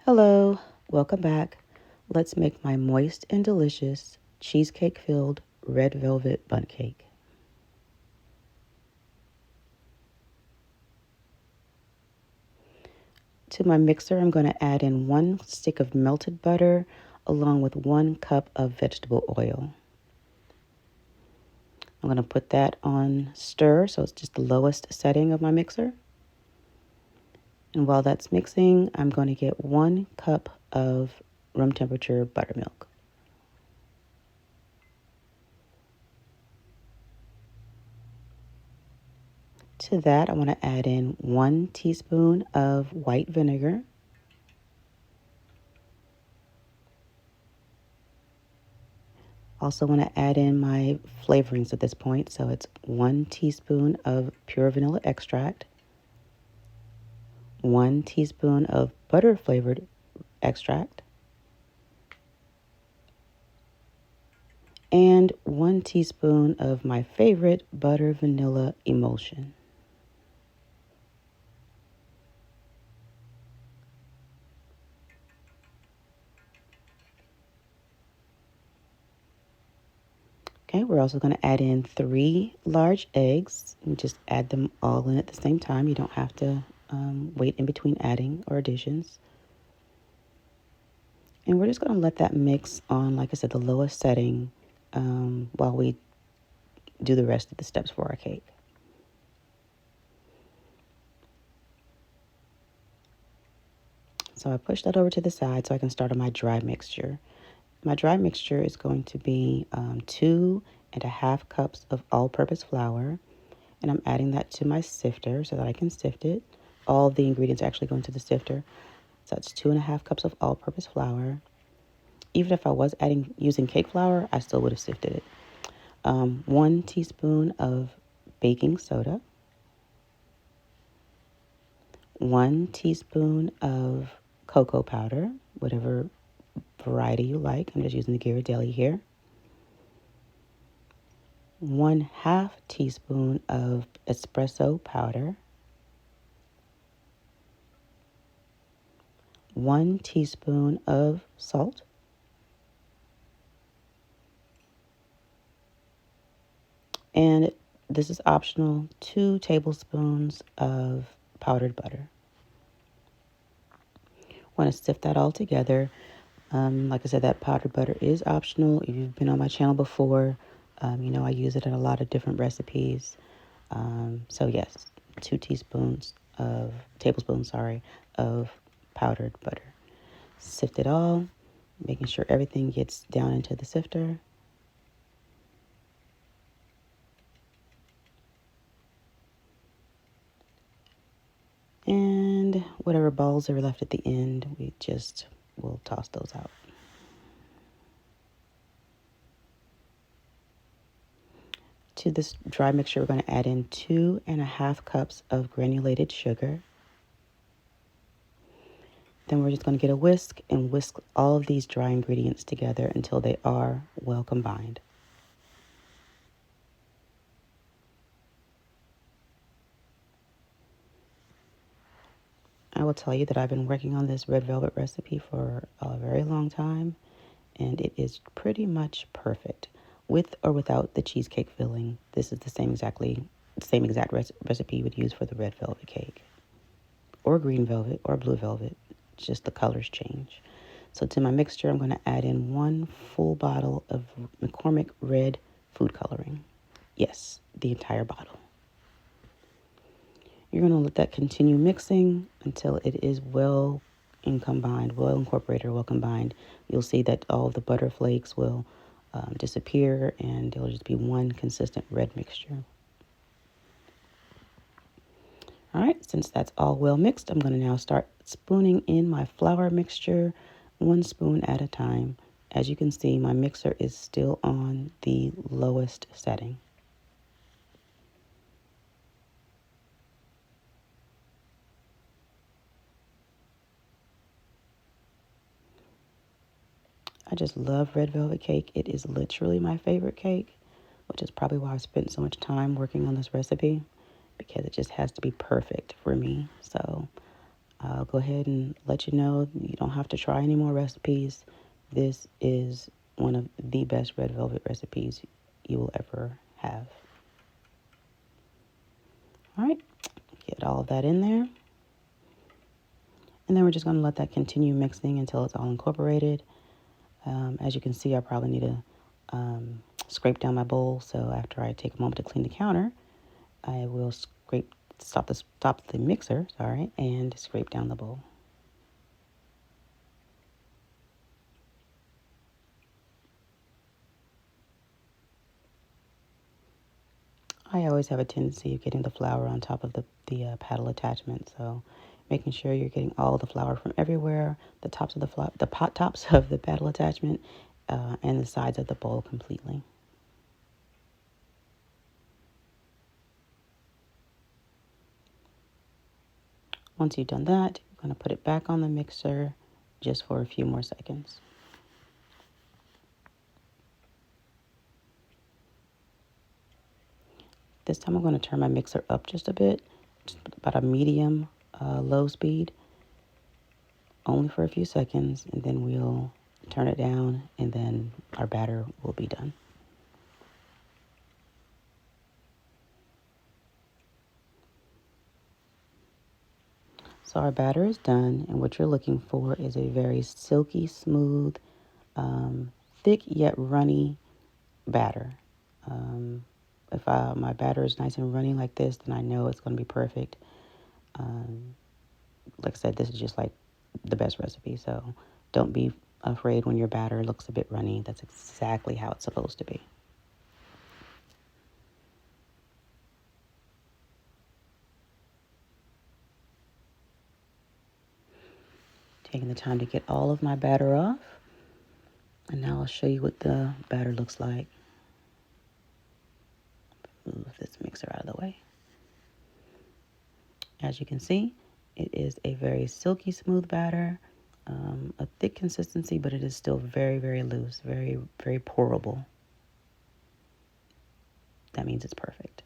Hello, welcome back. Let's make my moist and delicious cheesecake-filled red velvet bundt cake. To my mixer, I'm going to add in 1 stick of melted butter along with 1 cup of vegetable oil. I'm going to put that on stir, so it's just the lowest setting of my mixer. And while that's mixing, I'm going to get 1 cup of room temperature buttermilk. To that, I want to add in 1 teaspoon of white vinegar. Also want to add in my flavorings at this point. So it's 1 teaspoon of pure vanilla extract, 1 teaspoon of butter flavored extract, and 1 teaspoon of my favorite butter vanilla emulsion. Okay, we're also going to add in 3 large eggs and just add them all in at the same time. You don't have to wait in between adding or additions. And we're just going to let that mix on, like I said, the lowest setting while we do the rest of the steps for our cake. So I push that over to the side so I can start on my dry mixture. My dry mixture is going to be 2.5 cups of all-purpose flour, and I'm adding that to my sifter so that I can sift it. All the ingredients actually go into the sifter. So that's 2.5 cups of all-purpose flour. Even if I was using cake flour, I still would have sifted it. 1 teaspoon of baking soda, 1 teaspoon of cocoa powder, whatever variety you like. I'm just using the Ghirardelli here. 1/2 teaspoon of espresso powder, 1 teaspoon of salt, and this is optional, 2 tablespoons of powdered butter. Want to sift that all together. Like I said, that powdered butter is optional. If you've been on my channel before, you know I use it in a lot of different recipes. So yes, 2 tablespoons, of powdered butter. Sift it all, making sure everything gets down into the sifter. And whatever balls are left at the end, we'll toss those out. To this dry mixture, we're going to add in 2.5 cups of granulated sugar. Then we're just going to get a whisk and whisk all of these dry ingredients together until they are well combined. I will tell you that I've been working on this red velvet recipe for a very long time, and it is pretty much perfect. With or without the cheesecake filling, this is the same exact recipe you would use for the red velvet cake, or green velvet, or blue velvet. Just the colors change. So to my mixture, I'm going to add in 1 full bottle of McCormick red food coloring. Yes, the entire bottle. You're going to let that continue mixing until it is well incorporated, well combined. You'll see that all of the butter flakes will disappear, and it'll just be one consistent red mixture. All right, since that's all well mixed, I'm going to now start spooning in my flour mixture 1 spoon at a time. As you can see, my mixer is still on the lowest setting. I just love red velvet cake. It is literally my favorite cake, which is probably why I've spent so much time working on this recipe, because it just has to be perfect for me. So I'll go ahead and let you know you don't have to try any more recipes. This is one of the best red velvet recipes you will ever have. All right, get all of that in there. And then we're just going to let that continue mixing until it's all incorporated. As you can see, I probably need to scrape down my bowl. So after I take a moment to clean the counter, I will stop the mixer, and scrape down the bowl. I always have a tendency of getting the flour on top of the paddle attachment, so making sure you're getting all the flour from everywhere, the tops of the pot tops of the paddle attachment, and the sides of the bowl completely. Once you've done that, you're going to put it back on the mixer just for a few more seconds. This time I'm going to turn my mixer up just a bit, just about a medium low speed, only for a few seconds, and then we'll turn it down, and then our batter will be done. So our batter is done, and what you're looking for is a very silky, smooth, thick yet runny batter. If my batter is nice and runny like this, then I know it's going to be perfect. Like I said, this is just like the best recipe, so don't be afraid when your batter looks a bit runny. That's exactly how it's supposed to be. Taking the time to get all of my batter off. And now I'll show you what the batter looks like. Move this mixer out of the way. As you can see, it is a very silky smooth batter, a thick consistency, but it is still very, very loose, very, very pourable. That means it's perfect.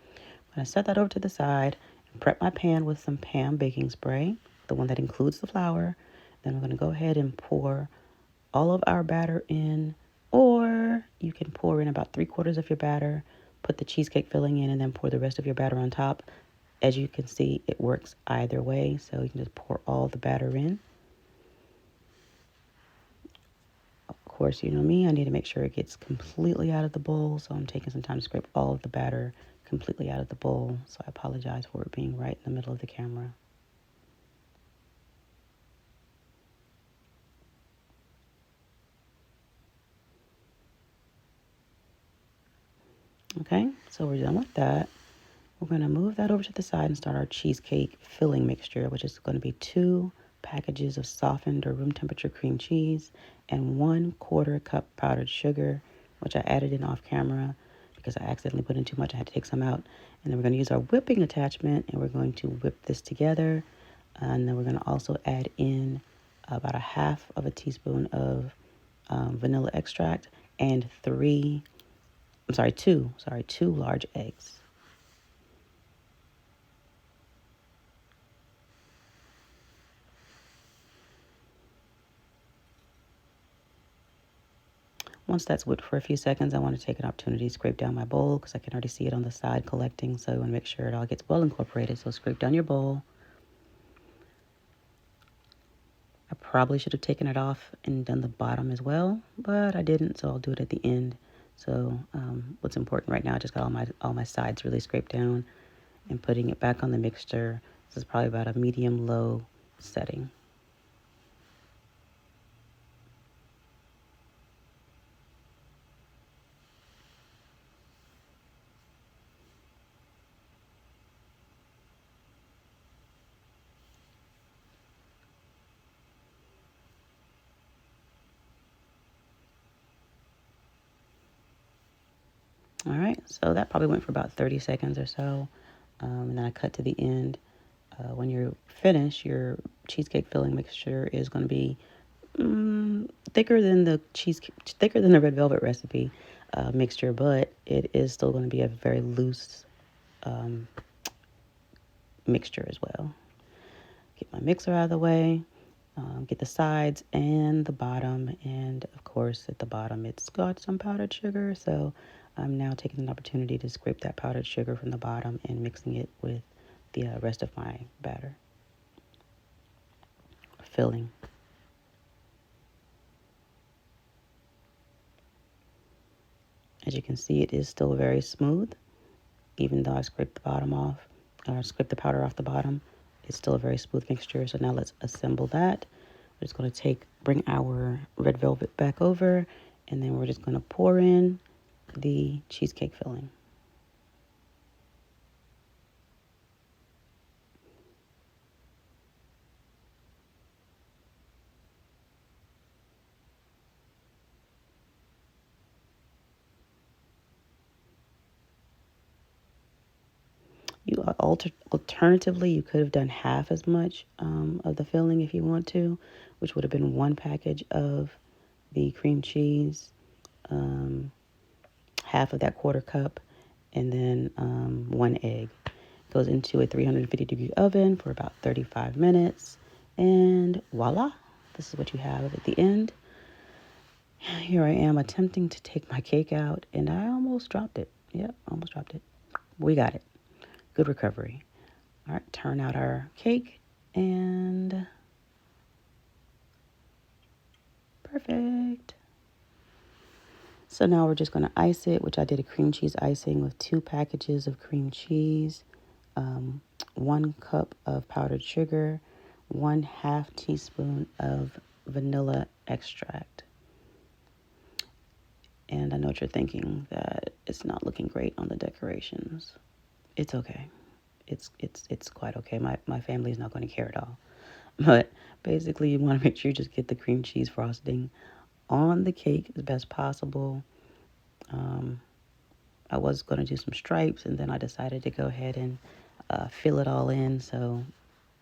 I'm going to set that over to the side and prep my pan with some pan baking spray, the one that includes the flour. Then we're going to go ahead and pour all of our batter in, or you can pour in about 3/4 of your batter, put the cheesecake filling in, and then pour the rest of your batter on top. As you can see, it works either way, so you can just pour all the batter in. Of course, you know me, I need to make sure it gets completely out of the bowl, so I'm taking some time to scrape all of the batter completely out of the bowl, so I apologize for it being right in the middle of the camera. Okay, so we're done with that. We're going to move that over to the side and start our cheesecake filling mixture, which is going to be 2 packages of softened or room temperature cream cheese and 1/4 cup powdered sugar, which I added in off camera because I accidentally put in too much. I had to take some out. And then we're going to use our whipping attachment, and we're going to whip this together. And then we're going to also add in about 1/2 of a teaspoon of vanilla extract and 2 large eggs. Once that's whipped for a few seconds, I want to take an opportunity to scrape down my bowl because I can already see it on the side collecting. So I want to make sure it all gets well incorporated. So scrape down your bowl. I probably should have taken it off and done the bottom as well, but I didn't, so I'll do it at the end. So what's important right now, I just got all my sides really scraped down and putting it back on the mixture. This is probably about a medium-low setting. All right, so that probably went for about 30 seconds or so. And then I cut to the end. When you're finished, your cheesecake filling mixture is going to be thicker than the red velvet recipe mixture, but it is still going to be a very loose mixture as well. Get my mixer out of the way. Get the sides and the bottom. And of course, at the bottom, it's got some powdered sugar. So I'm now taking an opportunity to scrape that powdered sugar from the bottom and mixing it with the rest of my batter. Filling. As you can see, it is still very smooth, even though I scraped the bottom off, or scraped the powder off the bottom. It's still a very smooth mixture. So now let's assemble that. We're just going to bring our red velvet back over, and then we're just going to pour in the cheesecake filling. Alternatively, you could have done half as much of the filling if you want to, which would have been one package of the cream cheese, half of that quarter cup, and then one egg. Goes into a 350-degree oven for about 35 minutes, and voila, this is what you have at the end. Here I am attempting to take my cake out, and I almost dropped it. Yep, almost dropped it. We got it. Good recovery. All right, turn out our cake, and perfect. So now we're just going to ice it, which I did a cream cheese icing with 2 packages of cream cheese, 1 cup of powdered sugar, 1/2 teaspoon of vanilla extract. And I know what you're thinking, that it's not looking great on the decorations. It's okay. It's quite okay. My family's not going to care at all. But basically, you want to make sure you just get the cream cheese frosting on the cake as best possible. I was going to do some stripes, and then I decided to go ahead and fill it all in. So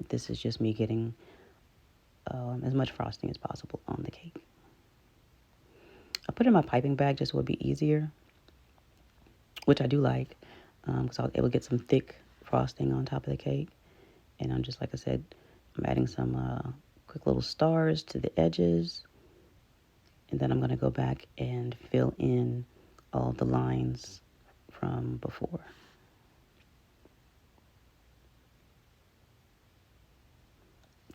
this is just me getting as much frosting as possible on the cake. I put it in my piping bag just so it would be easier, which I do like, because I was able to get some thick frosting on top of the cake. And I'm just, like I said, I'm adding some quick little stars to the edges. And then I'm going to go back and fill in all the lines from before.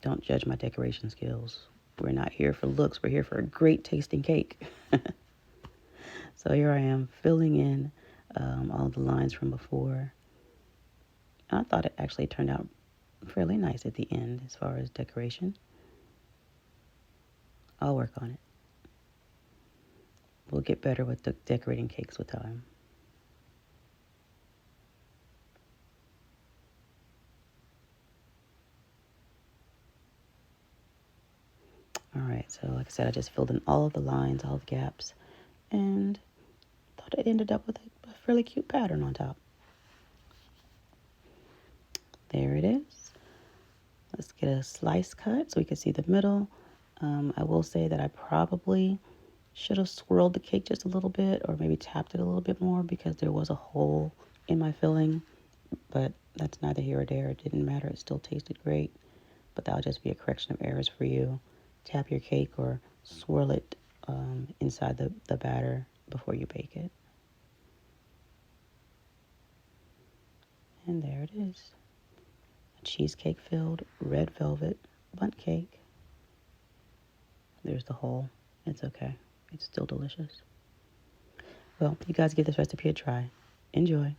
Don't judge my decoration skills. We're not here for looks. We're here for a great tasting cake. So here I am filling in all the lines from before. I thought it actually turned out fairly nice at the end as far as decoration. I'll work on it. We'll get better with the decorating cakes with time. All right, so like I said, I just filled in all of the lines, all the gaps, and thought it ended up with a fairly cute pattern on top. There it is. Let's get a slice cut so we can see the middle. I will say that I probably should have swirled the cake just a little bit, or maybe tapped it a little bit more, because there was a hole in my filling, but that's neither here or there. It didn't matter. It still tasted great, but that'll just be a correction of errors for you. Tap your cake or swirl it inside the batter before you bake it. And there it is. A cheesecake filled red velvet bundt cake. There's the hole. It's okay. It's still delicious. Well, you guys give this recipe a try. Enjoy.